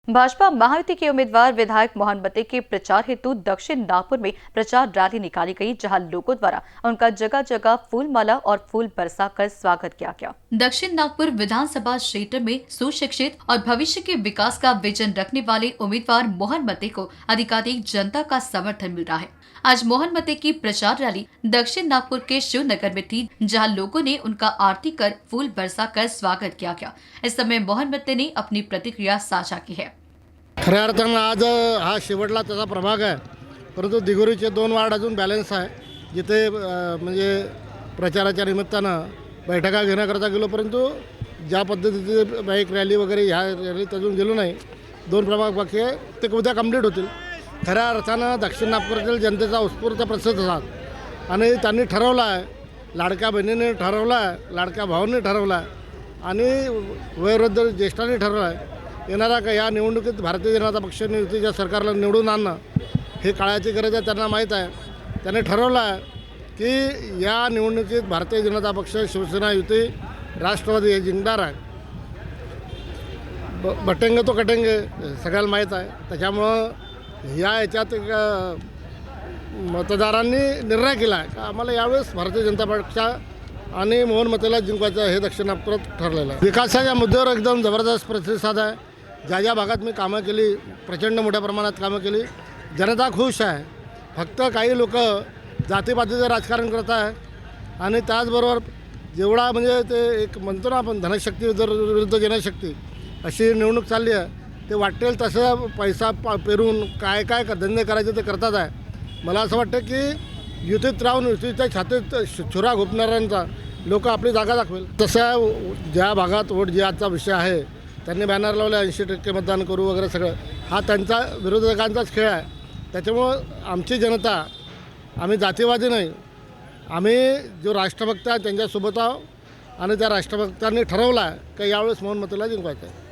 भाजपा महायुति के उम्मीदवार विधायक मोहन मते के प्रचार हेतु दक्षिण नागपुर में प्रचार रैली निकाली गई, जहां लोगों द्वारा उनका जगह जगह फूल माला और फूल बरसाकर स्वागत किया गया। दक्षिण नागपुर विधानसभा क्षेत्र में सुशिक्षित और भविष्य के विकास का विजन रखने वाले उम्मीदवार मोहन मते को अधिकाधिक जनता का समर्थन मिल रहा है। आज मोहन मते की प्रचार रैली दक्षिण नागपुर के शिवनगर में थी, जहां लोगों ने उनका आरती कर फूल बरसाकर स्वागत किया गया। इस समय मोहन मते ने अपनी प्रतिक्रिया साझा की है। खऱ्या अर्थानं आज हा शेवटला त्याचा प्रभाग आहे, परंतु दिगोरीचे 2 वार्ड अजून बॅलन्स आहे, जिथे म्हणजे प्रचाराच्या निमित्तानं बैठका घेण्याकरता गेलो, परंतु ज्या पद्धतीचे बाईक रॅली वगैरे ह्या रॅलीत अजून गेलो नाही। 2 प्रभाग बाकी आहे, ते उद्या कंप्लीट होतील। खऱ्या अर्थानं दक्षिण नागपुरातील जनतेचा उत्स्फूर्त प्रतिसाद आणि त्यांनी ठरवलं आहे, लाडक्या बहिणीने ठरवलं आहे, लाडक्या भावांनी ठरवलं आहे आणि वयोवृद्ध ज्येष्ठांनी ठरवलं आहे। येणारा का या निवडणुकीत भारतीय जनता पक्ष युतीच्या सरकारला निवडून आणणं हे काळाची गरज आहे, त्यांना माहीत आहे। त्याने ठरवलं आहे की या निवडणुकीत भारतीय जनता पक्ष, शिवसेना युती, राष्ट्रवादी हे जिंकणार आहे। बटेंगे तो कटेंगे सगळ्याला माहीत आहे। त्याच्यामुळं याच्यात मतदारांनी निर्णय केला आहे का आम्हाला यावेळेस भारतीय जनता पक्ष आणि मोहन मतेला जिंकवायचं हे दक्षिण नागपुरात ठरलेलं आहे। विकासाच्या मुद्द्यावर एकदम जबरदस्त प्रतिसाद आहे। ज्या भागात मी कामं केली, प्रचंड मोठ्या प्रमाणात कामं केली, जनता खुश आहे। फक्त काही लोक जातीपातीचं राजकारण करत आहे आणि त्याचबरोबर जेवढा म्हणजे ते एक म्हणतो ना आपण धनशक्ती विरुद्ध जनशक्ती अशी निवडणूक चालली आहे, ते वाटेल तसं पैसा पेरून काय धंदे करायचे ते करतात आहे। मला असं वाटतं की युतीत राहून युतीच्या छातीत छुरा घोपणाऱ्यांचा लोक आपली जागा दाखवेल। तसं ज्या भागात वोट जिहादचा विषय आहे, त्यांनी बॅनर लावले 80% मतदान करू वगैरे, सगळं हा त्यांचा विरोधकांचाच खेळ आहे। त्याच्यामुळं आमची जनता, आम्ही जातीवादी नाही, आम्ही जो राष्ट्रभक्त आहे त्यांच्यासोबत आहोत आणि त्या राष्ट्रभक्तांनी ठरवलं आहे की यावेळेस मोहन मतेला जिंकवायचं आहे।